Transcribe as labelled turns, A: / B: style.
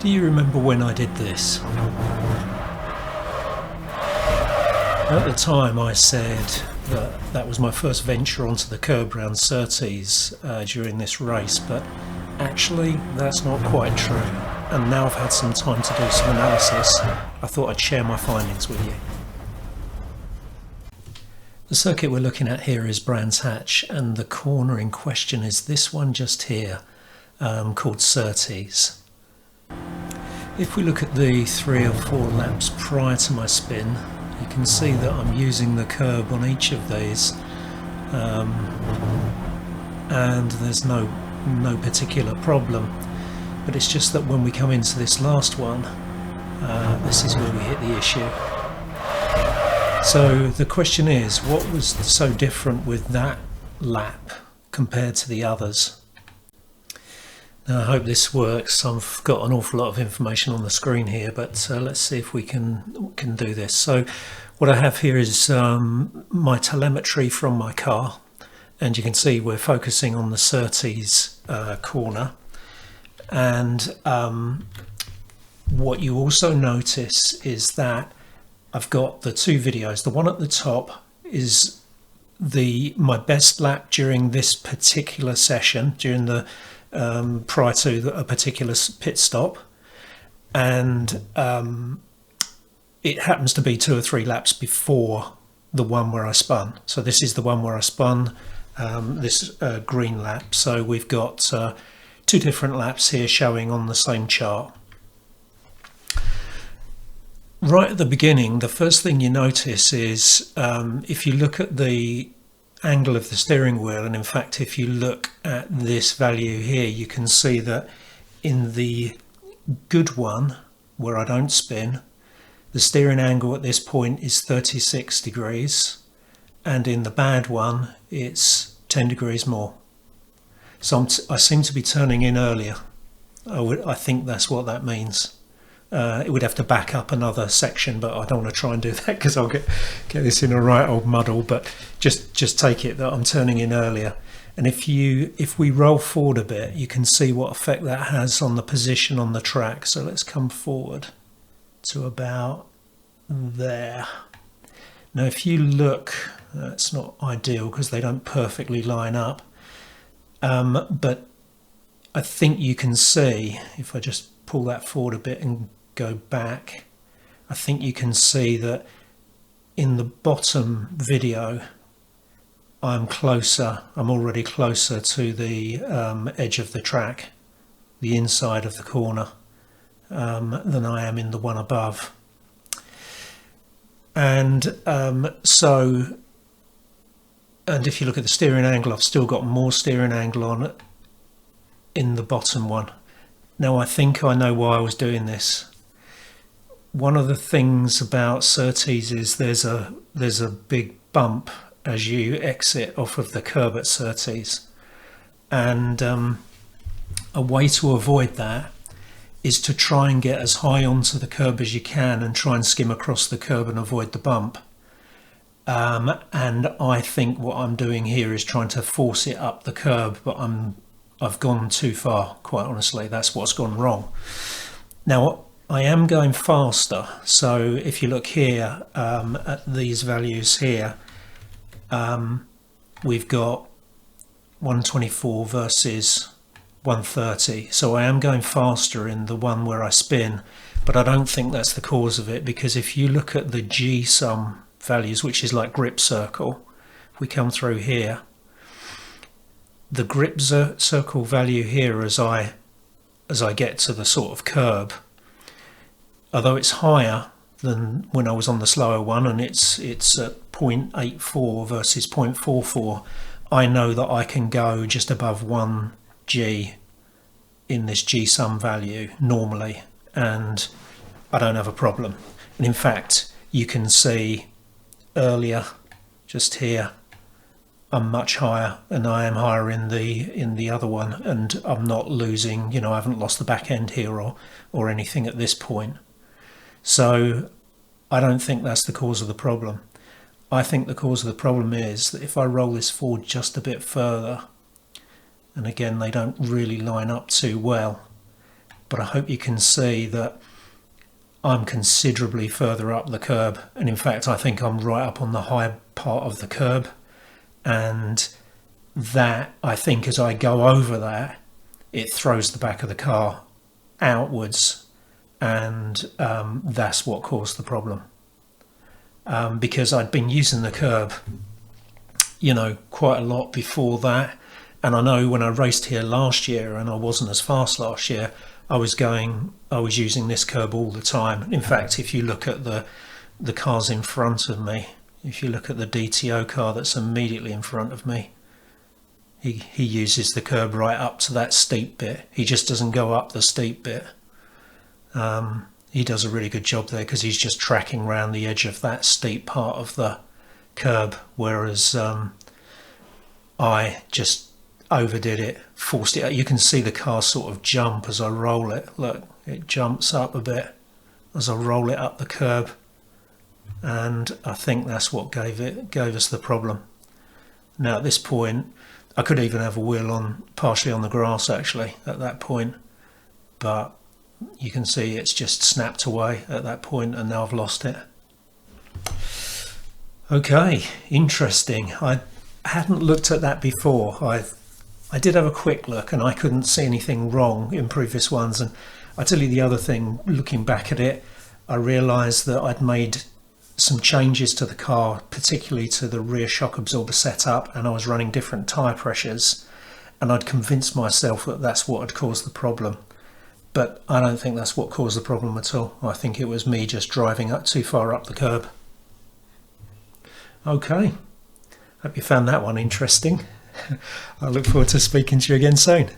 A: Do you remember when I did this? At the time I said that that was my first venture onto the curb round Surtees during this race, but actually that's not quite true. And now I've had some time to do some analysis, I thought I'd share my findings with you. The circuit we're looking at here is Brands Hatch, and the corner in question is this one just here, called Surtees. If we look at the 3 or 4 laps prior to my spin, you can see that I'm using the curb on each of these, and there's no particular problem. But it's just that when we come into this last one, this is where we hit the issue. So the question is, what was so different with that lap compared to the others? Now, I hope this works. I've got an awful lot of information on the screen here, but let's see if we can do this. So what I have here is my telemetry from my car, and you can see we're focusing on the Surtees corner. And what you also notice is that I've got the 2 videos. The one at the top is my best lap during this particular session, during the prior to a particular pit stop, and it happens to be 2 or 3 laps before the one where I spun. So this is the one where I spun, this green lap. So we've got 2 different laps here showing on the same chart. Right at the beginning, the first thing you notice is if you look at the angle of the steering wheel, and in fact if you look at this value here, you can see that in the good one where I don't spin, the steering angle at this point is 36 degrees, and in the bad one it's 10 degrees more. So I seem to be turning in earlier. I think that's what that means. It would have to back up another section, but I don't want to try and do that because I'll get this in a right old muddle. But just take it that I'm turning in earlier. And if we roll forward a bit, you can see what effect that has on the position on the track. So let's come forward to about there. Now if you look, it's not ideal because they don't perfectly line up, but I think you can see, if I just pull that forward a bit and go back, I think you can see that in the bottom video I'm already closer to the edge of the track, the inside of the corner, than I am in the one above. And if you look at the steering angle, I've still got more steering angle on in the bottom one. Now I think I know why I was doing this. One of the things about Surtees is there's a big bump as you exit off of the curb at Surtees, and a way to avoid that is to try and get as high onto the curb as you can and try and skim across the curb and avoid the bump. And I think what I'm doing here is trying to force it up the curb, but I've gone too far, quite honestly. That's what's gone wrong. Now I am going faster, so if you look here at these values here, we've got 124 versus 130, so I am going faster in the one where I spin, but I don't think that's the cause of it, because if you look at the G sum values, which is like grip circle, if we come through here, the grip circle value here as I get to the sort of curb, although it's higher than when I was on the slower one, and it's at 0.84 versus 0.44, I know that I can go just above 1 G in this G sum value normally, and I don't have a problem. And in fact, you can see earlier, just here, I'm much higher, and I am higher in the other one, and I'm not losing, I haven't lost the back end here or anything at this point. So I don't think that's the cause of the problem. I think the cause of the problem is that if I roll this forward just a bit further, and again they don't really line up too well, but I hope you can see that I'm considerably further up the curb, and in fact I think I'm right up on the high part of the curb, and that, I think, as I go over that, it throws the back of the car outwards, and that's what caused the problem. Because I'd been using the curb, you know, quite a lot before that, and I know when I raced here last year and I wasn't as fast last year, I was using this curb all the time. In fact, if you look at the cars in front of me, if you look at the DTO car that's immediately in front of me, he uses the curb right up to that steep bit. He just doesn't go up the steep bit. He does a really good job there because he's just tracking around the edge of that steep part of the curb, whereas I just overdid it, forced it out. You can see the car sort of jump as I roll it. Look, it jumps up a bit as I roll it up the curb, and I think that's what gave us the problem. Now at this point, I could even have a wheel on, partially on the grass actually at that point, but you can see it's just snapped away at that point, and now I've lost it. Okay, interesting. I hadn't looked at that before. I did have a quick look and I couldn't see anything wrong in previous ones, and I tell you the other thing, looking back at it, I realised that I'd made some changes to the car, particularly to the rear shock absorber setup, and I was running different tyre pressures, and I'd convinced myself that that's what had caused the problem. But I don't think that's what caused the problem at all. I think it was me just driving up too far up the curb. Okay, hope you found that one interesting. I look forward to speaking to you again soon.